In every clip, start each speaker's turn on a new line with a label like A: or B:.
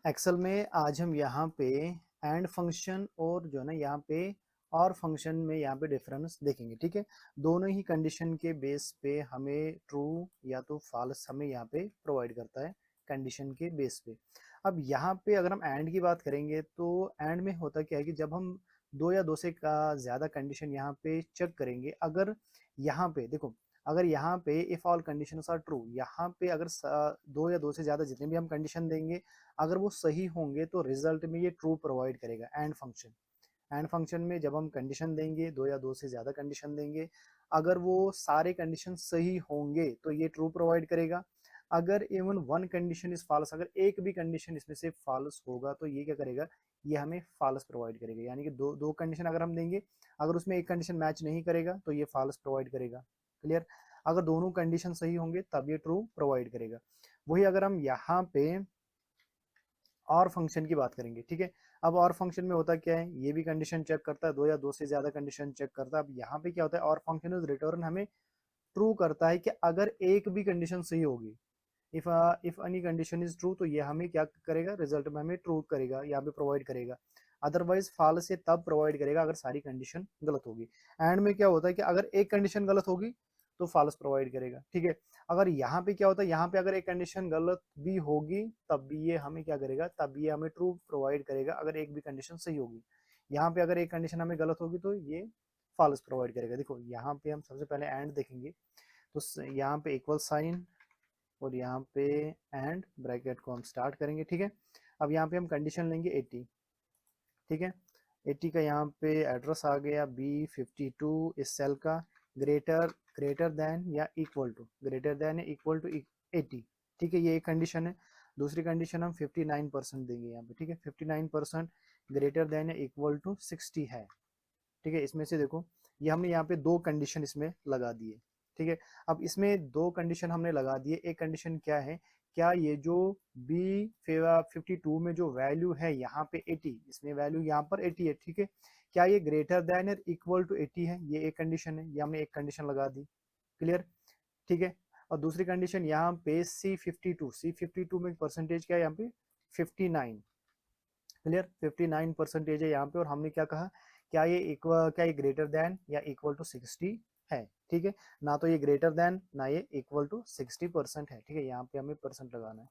A: Excel में आज हम यहाँ पे एंड फंक्शन और जो है ना यहाँ पे और फंक्शन में यहाँ पे डिफरेंस देखेंगे। ठीक है, दोनों ही कंडीशन के बेस पे हमें ट्रू या तो फॉल्स हमें यहाँ पे प्रोवाइड करता है कंडीशन के बेस पे। अब यहाँ पे अगर हम एंड की बात करेंगे तो एंड में होता क्या है कि जब हम दो या दो से का ज्यादा कंडीशन यहाँ पे चेक करेंगे, अगर यहाँ पे देखो, अगर यहाँ पे if all conditions are true, यहाँ पे अगर दो या दो से ज्यादा जितने भी हम कंडीशन देंगे अगर वो सही होंगे तो रिजल्ट में ये ट्रू प्रोवाइड करेगा। एंड फंक्शन में जब हम कंडीशन देंगे, दो या दो से ज्यादा कंडीशन देंगे, अगर वो सारे कंडीशन सही होंगे तो ये ट्रू प्रोवाइड करेगा। अगर even one condition is false, अगर एक भी कंडीशन इसमें से फॉल्स होगा तो ये क्या करेगा, ये हमें फॉल्स प्रोवाइड करेगा। यानी कि दो दो कंडीशन अगर हम देंगे, अगर उसमें एक कंडीशन मैच नहीं करेगा तो ये फॉल्स प्रोवाइड करेगा। क्लियर? अगर दोनों कंडीशन सही होंगे तब ये ट्रू प्रोवाइड करेगा। वही अगर हम यहाँ पे और फंक्शन की बात करेंगे, ठीक है, अब और फंक्शन में होता क्या है, ये भी कंडीशन चेक करता है, दो या दो से ज्यादा कंडीशन चेक करता है। अब यहाँ पे क्या होता है, और फंक्शन इज रिटर्न हमें ट्रू करता है कि अगर एक भी कंडीशन सही होगी, if any condition is true, तो ये हमें क्या करेगा, रिजल्ट में हमें ट्रू करेगा, यहाँ पे प्रोवाइड करेगा। अदरवाइज फॉल्स से तब प्रोवाइड करेगा अगर सारी कंडीशन गलत होगी। एंड में क्या होता है कि अगर एक कंडीशन गलत होगी तो फॉल्स प्रोवाइड करेगा। ठीक है, अगर यहाँ पे क्या होता है, यहाँ पे अगर एक कंडीशन गलत भी होगी तब भी ये हमें क्या करेगा, तब ये हमें ट्रू प्रोवाइड करेगा अगर एक भी कंडीशन सही होगी। यहाँ पे अगर एक कंडीशन हमें गलत होगी तो ये फॉल्स प्रोवाइड करेगा। देखो यहाँ पे हम सबसे पहले एंड देखेंगे, तो यहाँ पे इक्वल साइन और यहाँ पे एंड ब्रैकेट को हम स्टार्ट करेंगे। ठीक है, अब यहाँ पे हम कंडीशन लेंगे 80। ठीक है, 80 का यहाँ पे एड्रेस आ गया B52 इस सेल का, ग्रेटर ग्रेटर देन या इक्वल टू 80। ठीक है, ये एक कंडीशन है। दूसरी कंडीशन हम 59% देंगे यहाँ पे। ठीक है, 59% ग्रेटर देन या इक्वल टू 60 है। ठीक है, इसमें से देखो ये हमने यहाँ पे दो कंडीशन इसमें लगा दिए। ठीक है, अब इसमें दो कंडीशन हमने लगा दिए। एक कंडीशन क्या है, क्या ये जो B52 में जो वैल्यू है यहाँ पे 80, इसमें वैल्यू यहाँ पर 80 है। ठीक है, क्या ये ग्रेटर देन और इक्वल टू 80 है, ये एक कंडीशन है, ये हमने एक कंडीशन लगा दी। क्लियर? ठीक है, और दूसरी कंडीशन यहाँ पे C52 में परसेंटेज क्या है यहाँ पे 59। क्लियर? 59% है यहाँ पे, और हमने क्या कहा, क्या ये ग्रेटर देन या इक्वल टू 60 है। ठीक है, ना तो ये ग्रेटर देन ना ये इक्वल टू 60% है। ठीक है, यहाँ पे हमें परसेंट लगाना है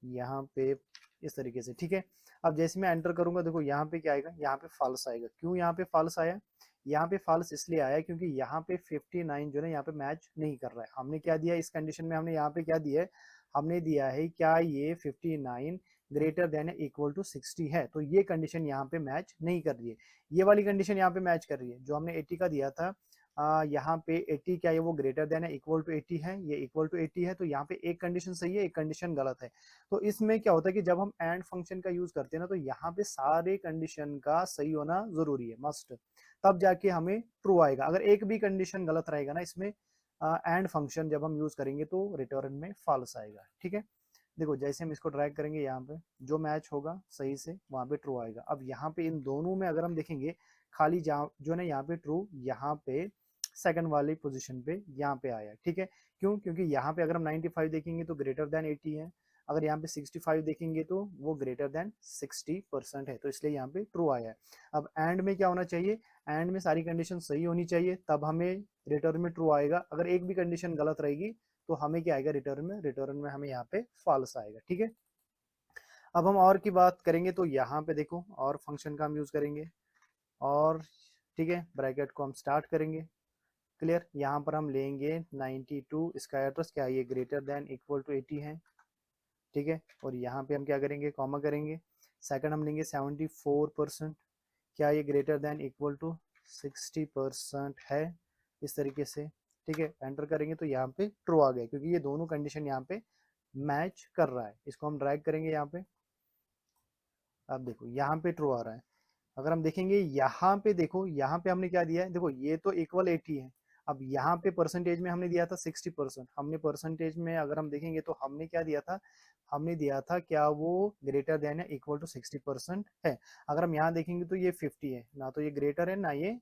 A: यहाँ पे इस तरीके से। ठीक है, अब जैसे मैं एंटर करूंगा, देखो यहाँ पे क्या आएगा, यहाँ पे फॉल्स आएगा। क्यों यहाँ पे फॉल्स आया, यहाँ पे फॉल्स इसलिए आया क्योंकि यहाँ पे 59 जो है यहाँ पे मैच नहीं कर रहा है। हमने क्या दिया इस कंडीशन में, हमने यहाँ पे क्या दिया है, हमने दिया है क्या ये 59 ग्रेटर देन इक्वल टू 60 है, तो ये कंडीशन यहाँ पे मैच नहीं कर रही है। ये वाली कंडीशन यहाँ पे मैच कर रही है, जो हमने 80 का दिया था। यहाँ पे 80 क्या है, वो ग्रेटर देन है इक्वल टू 80 है, ये इक्वल टू 80 है, तो यहाँ पे एक कंडीशन सही है, एक कंडीशन गलत है। तो इसमें क्या होता है कि जब हम एंड फंक्शन का यूज करते हैं ना, तो यहाँ पे सारे कंडीशन का सही होना जरूरी है, मस्ट, तब जाके हमें ट्रू आएगा। अगर एक भी कंडीशन गलत रहेगा ना इसमें, एंड फंक्शन जब हम यूज करेंगे तो रिटर्न में फॉल्स आएगा। ठीक है, देखो जैसे हम इसको ड्रैग करेंगे, यहाँ पे जो मैच होगा सही से वहां पे ट्रू आएगा। अब यहाँ पे इन दोनों में अगर हम देखेंगे, खाली जो ना यहाँ पे ट्रू, यहाँ पे सेकंड वाली पोजीशन पे यहाँ पे आया। ठीक है, क्यों, क्योंकि यहाँ पे अगर हम 95 देखेंगे तो ग्रेटर देन 80 है, अगर यहाँ पे 65 देखेंगे तो वो ग्रेटर देन 60% है, तो इसलिए यहाँ पे ट्रू आया है। अब एंड में क्या होना चाहिए, एंड में सारी कंडीशन सही होनी चाहिए, तब हमें रिटर्न में ट्रू आएगा। अगर एक भी कंडीशन गलत रहेगी तो हमें क्या आएगा, रिटर्न में हमें यहाँ पे फॉल्स आएगा। ठीक है, अब हम और की बात करेंगे तो यहाँ पे देखो और फंक्शन का हम यूज करेंगे, और ठीक है, ब्रैकेट को हम स्टार्ट करेंगे। क्लियर? यहाँ पर हम लेंगे 92, इसका एड्रेस क्या है, ये ग्रेटर देन इक्वल टू 80 है। ठीक है, और यहाँ पे हम क्या करेंगे, कॉमा करेंगे। सेकंड हम लेंगे 74%, क्या ये ग्रेटर देन इक्वल टू 60% है, इस तरीके से। ठीक है, एंटर करेंगे तो यहाँ पे ट्रू आ गया, क्योंकि ये दोनों कंडीशन यहाँ पे मैच कर रहा है। इसको हम ड्रैग करेंगे यहाँ पे, अब देखो यहाँ पे ट्रू आ रहा है। अगर हम देखेंगे यहाँ पे, देखो यहाँ पे हमने क्या दिया है, देखो ये तो इक्वल 80 है। अब यहाँ पे परसेंटेज में हमने दिया था 60%, हमने परसेंटेज में अगर हम देखेंगे तो हमने क्या दिया था, हमने दिया था क्या वो ग्रेटर देन या इक्वल टू 60% है। अगर हम यहाँ देखेंगे तो ये 50 है, ना तो ये ग्रेटर है ना ये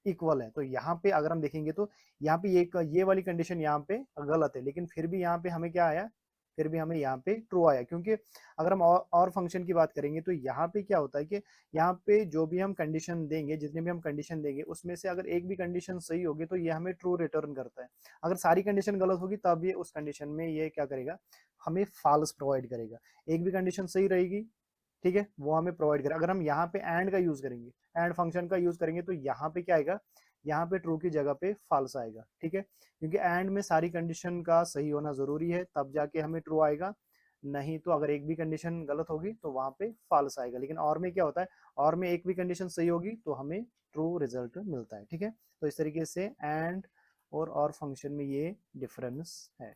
A: इक्वल है। तो यहाँ पे अगर हम देखेंगे तो यहाँ पे ये वाली कंडीशन यहाँ पे गलत है, लेकिन फिर भी यहाँ पे हमें क्या आया, फिर भी हमें यहाँ पे ट्रू आया, क्योंकि अगर हम और फंक्शन की बात करेंगे तो यहाँ पे क्या होता है कि यहाँ पे जो भी हम कंडीशन देंगे, जितने भी हम कंडीशन देंगे, उसमें से अगर एक भी कंडीशन सही होगी तो ये हमें ट्रू रिटर्न करता है। अगर सारी कंडीशन गलत होगी तब ये उस कंडीशन में ये क्या करेगा, हमें फॉल्स प्रोवाइड करेगा। एक भी कंडीशन सही रहेगी, ठीक है, वो हमें प्रोवाइड करेगा। अगर हम यहाँ पे एंड का यूज करेंगे, एंड फंक्शन का यूज करेंगे, तो यहाँ पे क्या आएगा, यहाँ पे ट्रू की जगह पे फॉल्स आएगा, ठीक है, क्योंकि एंड में सारी कंडीशन का सही होना जरूरी है, तब जाके हमें ट्रू आएगा। नहीं तो अगर एक भी कंडीशन गलत होगी तो वहां पे फॉल्स आएगा। लेकिन और में क्या होता है, और में एक भी कंडीशन सही होगी तो हमें ट्रू रिजल्ट मिलता है, ठीक है। तो इस तरीके से एंड और फंक्शन में ये डिफरेंस है।